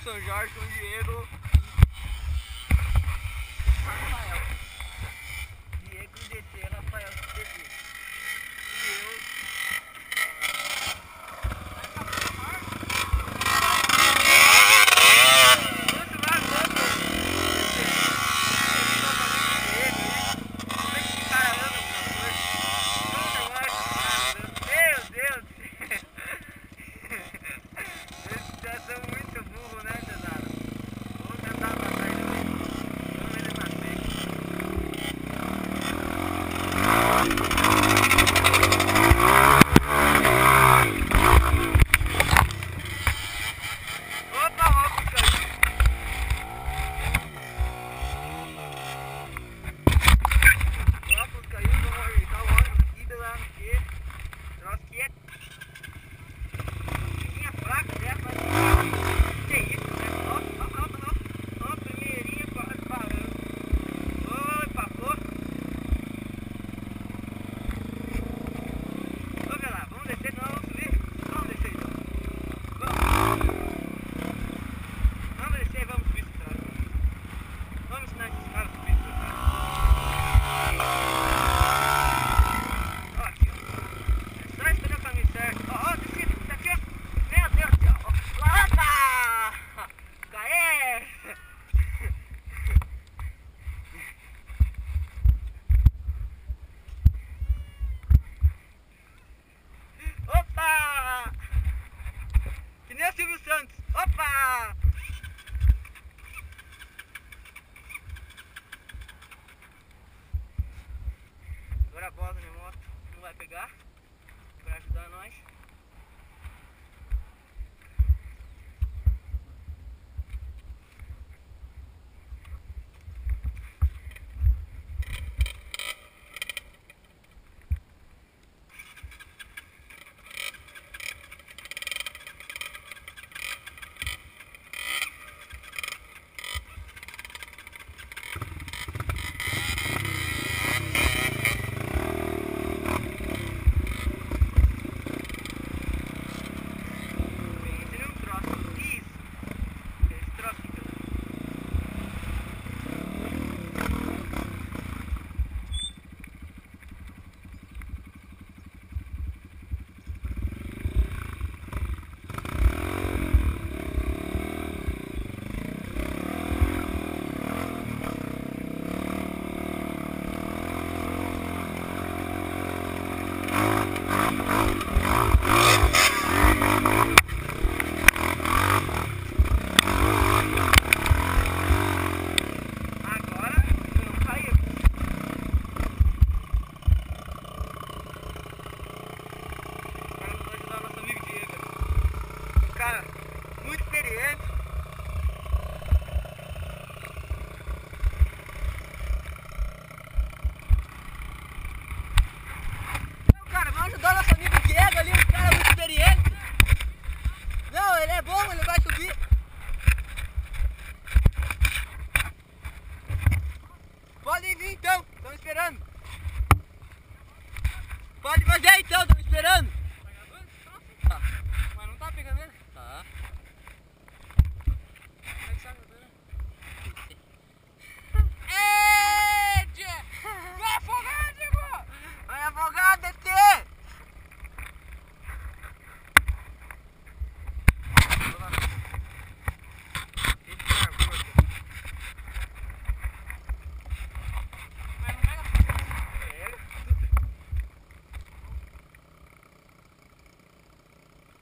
São Jorge com o Diego. Rafael. Diego DC, Rafael DC. E eu. Silvio Santos, opa! Agora a bola da minha moto não vai pegar para ajudar nós. Cara, muito experiente. Não, cara, vamos ajudar nosso amigo Diego ali, um cara muito experiente. Não, ele é bom, ele vai subir. Pode vir então, estamos esperando. Pode fazer então, estamos esperando. Tá. Mas não tá pegando ele? Tá. Como é que sabe, né? Vai afogar, Diego! Vai afogar, DT!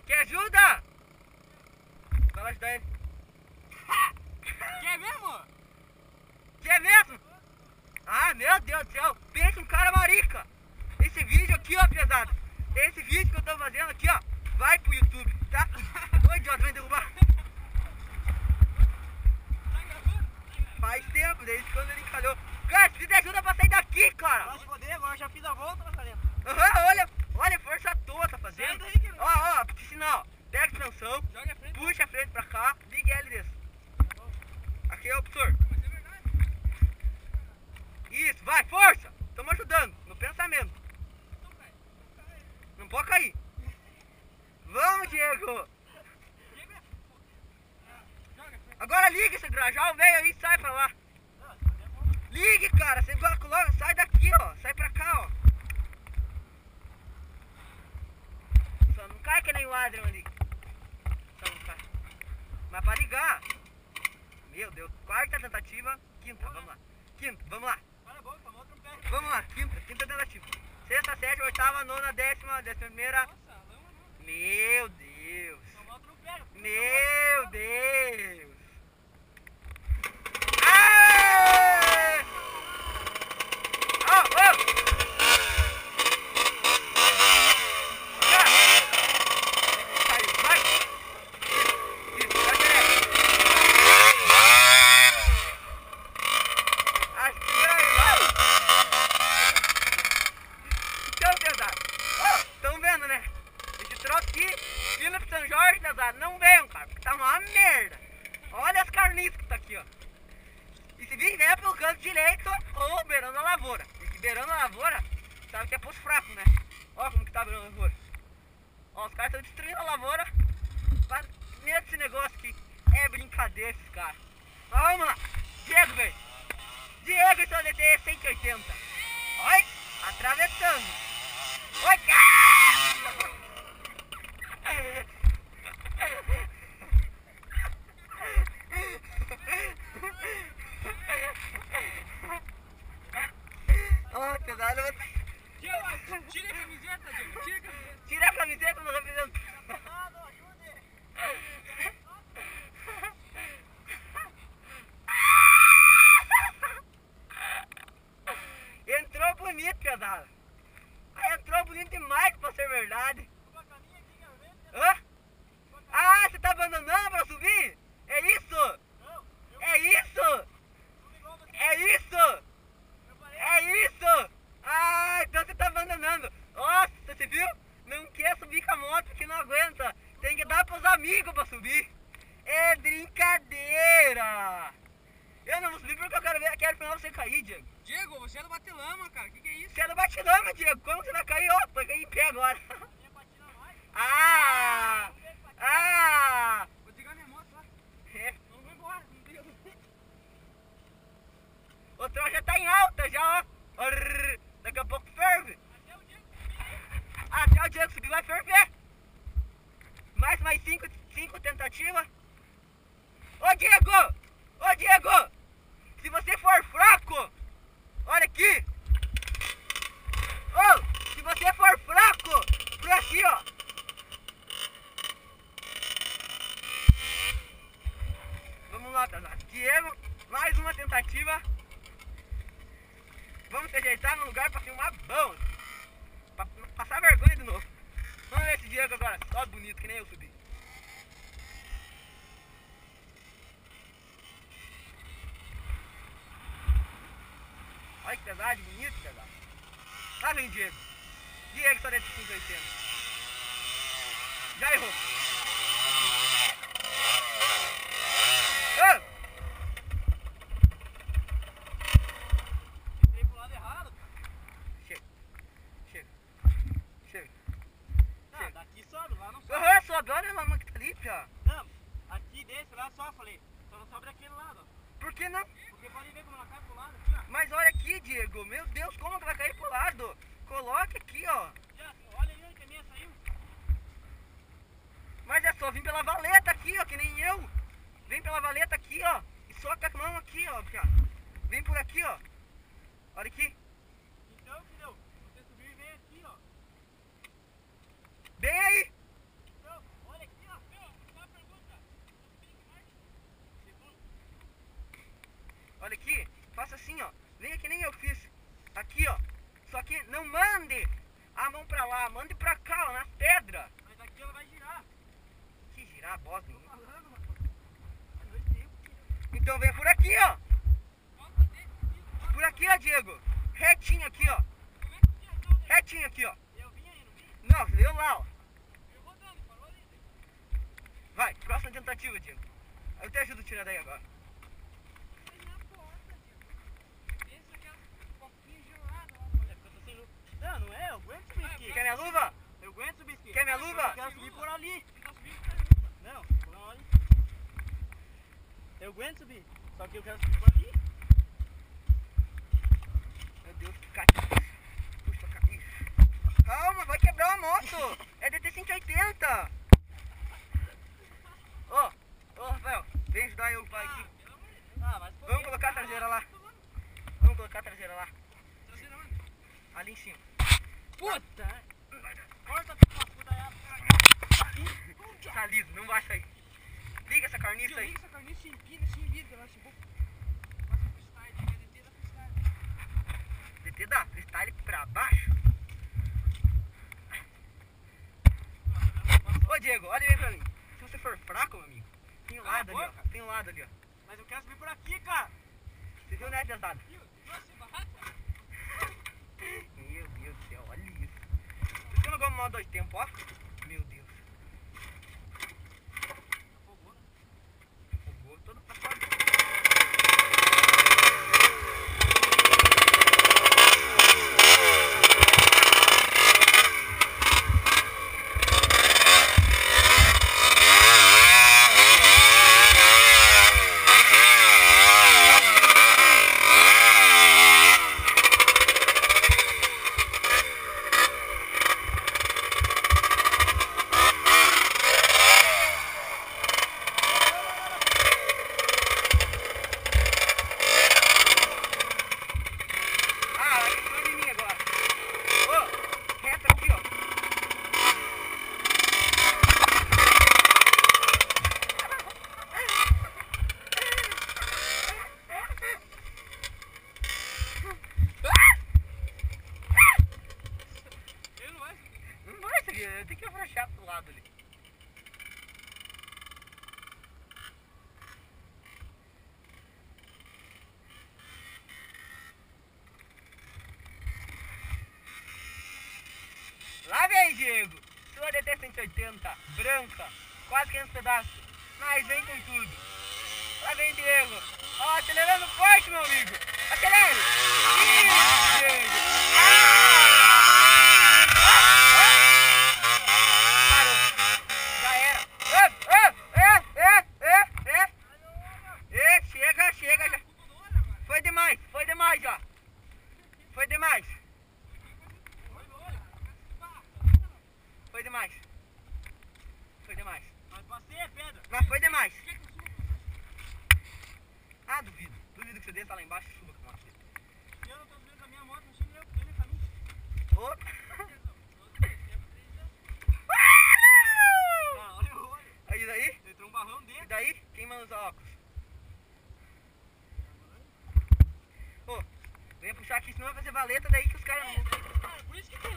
Quer ajuda? Vai ajudar ele. Quer mesmo? Quer mesmo? Ah, meu Deus do céu. Pensa um cara marica. Esse vídeo aqui, ó, pesado. Esse vídeo que eu tô fazendo aqui, ó, vai pro YouTube, tá? Ô, idiota, vai derrubar. Faz tempo, desde quando ele encalhou. Cara, se me ajuda pra sair daqui, cara. Vai se foder, agora já fiz a volta, Nazareno. Aham, olha a força à toa tá fazendo. Sai daí, querido. Ó, porque senão, pega a extensão, Joga a frente. puxa a frente pra cá, liga ele desse. Aqui é o professor. Mas é verdade. Isso, vai, força! Estamos ajudando, no pensamento. Não pode cair. Vamos, Diego! Joga. liga esse grajal, velho aí, sai pra lá. Ligue, cara, você coloca, sai daqui, ó, sai pra cá, ó. Só não cai que nem o Adrian ali. Só não cai. Mas pra ligar, meu Deus, quarta tentativa, quinta, vamos lá. Quinta, vamos lá. Vamos lá, quinta tentativa. Sexta, sétima, oitava, nona, décima primeira. Meu Deus. Meu Deus. Aê! Oh, oh! Caiu, vai! Isso, vai direto. Acho que vai! Então, pesado. Ó, tão vendo, né? Esse troço aqui, vindo pro São Jorge, pesado, não venham, cara, porque tá uma merda. Olha as carniças que tá aqui, ó. E se vir, venha pelo canto direito ou beirando a lavoura. Porque beirando a lavoura, sabe que é poço fraco, né? Ó como que tá beirando a lavoura. Ó, os caras estão destruindo a lavoura. Medo desse negócio aqui. É brincadeira esses caras. Mas vamos lá. Diego, velho. Diego e seu DT 180. Oi, atravessando. Oi, cara! Ó, pesado. Diego, tira a camiseta, Diego. Tira a camiseta. Tira a camiseta do representante. Entrou bonito, pesado. Entrou bonito demais pra ser verdade. Hã? Ah, você tá abandonando pra subir? É isso? É isso? É isso? É isso? Ah, então você tá abandonando. Nossa, você viu? Não quer subir com a moto porque não aguenta. Tem que dar pros amigos pra subir. É brincadeira. Eu não vou subir porque eu quero final você cair, Diego. Diego, você é do Batelama, cara. Que é isso? Você é do Batilama, Diego. Como você vai cair? Ó, vai cair em pé agora. Ah! Ah! Vou desligar minha moto lá. É. Não vou embora. O troço já tá em alta já, ó. Arrr, daqui a pouco ferve. Até o Diego subir vai ferver. Mais cinco tentativas. Ô Diego! Ô Diego! Se você for fraco, olha aqui. Ô, se você for fraco, por aqui, ó. Vamos lá, pesado. Diego, mais uma tentativa. Vamos se ajeitar no lugar pra filmar bom. Pra passar vergonha de novo. Vamos ver esse Diego agora. Só bonito, que nem eu subi. Olha que pesado, bonito, pesado. Lá vem Diego. Diego só desse 580. Já errou. Ah! Entrei pro lado errado. Chega. Chega. Chega. Não, daqui sobe, lá não sobe. Aham, sobe. Olha a mamãe que tá ali, ó. Não, aqui desse lá só falei. Só não sobe daquele lado, ó. Por que não? Porque pode ver como ela cai pro lado aqui, ó. Mas olha aqui, Diego. Meu Deus, como que vai cair pro lado? Coloque aqui, ó. Já, olha aí onde a minha saiu. Mas é só vir pela valeta aqui, ó, que nem eu. Vem pela valeta aqui, ó. E soca a mão aqui, ó, cara. Vem por aqui, ó. Olha aqui. Então, entendeu? Você subiu e vem aqui, ó. Bem aí. Então, olha aqui, ó. Meu, uma pergunta. Segundo. Olha aqui. Faça assim, ó. Venha que nem eu fiz. Aqui, ó. Só que não mande a mão pra lá. Mande pra cá, ó, nas pedras. Mas aqui ela vai girar. Que girar, bosta. Tô falando, mano. Dois tempos. Então vem por aqui, ó. Por aqui, ó, Diego. Retinho aqui, ó. Como é que tinha então, né? Retinho aqui, ó. Eu vim aí, não vim? Não, veio lá, ó. Eu rodando, falou ali. Vai, próxima tentativa, Diego. Eu te ajudo a tirar daí agora. Aí na porta, Diego. Esse aqui é um pouquinho gelado lá. É porque eu tô sem luva. Não, não é, eu aguento subir aqui. Quer minha luva? Eu aguento subir aqui. Quer minha luva? Eu quero subir por ali. Não, por ali. Eu aguento subir. Só que eu quero subir por aqui. Meu Deus, que catiço. Puxa, catiço. Calma, vai quebrar a moto. É DT 180. Ô, Rafael, vem ajudar eu, pai, aqui. Mas Vamos colocar a traseira lá. Vamos colocar a traseira lá. Traseira onde? Ali em cima. Puta! Corta a puta aí. Tá liso, não vai sair. Liga essa carniça aí. Liga essa carniça, empina, se vira, vai se pôr. Passa freestyle, é DT da freestyle. DT dá freestyle pra baixo. Ô Diego, olha bem pra mim. Se você for fraco, meu amigo, tem um lado ali, ó. Tem um lado ali, ó. Mas eu quero subir por aqui, cara. Você viu, né, pesado? Nossa, barraca. Meu Deus do céu, olha isso. Você não gosta mal 2 tempos, ó. Meu Deus. Fogou todo pra fora. Tem que afrouxar pro lado ali. Lá vem, Diego. Sua DT 180, branca, quase 500 pedaços. Mas vem com tudo. Lá vem, Diego. Ó, acelerando forte, meu amigo. Acelere. Isso, Diego. Chega já. Foi demais já. Foi demais. Foi demais. Foi demais. Mas passei a pedra. Mas foi demais. Ah, duvido. Duvido que você desça lá embaixo e suba com a moto. Eu não tô subindo com a minha moto, não achei eu, nem caminho. Olha o olho. Aí daí? Entrou um barrão E dentro. daí? Quem manda usar óculos? Ô, venha puxar aqui, senão vai fazer valeta daí que os caras não... Por isso que tem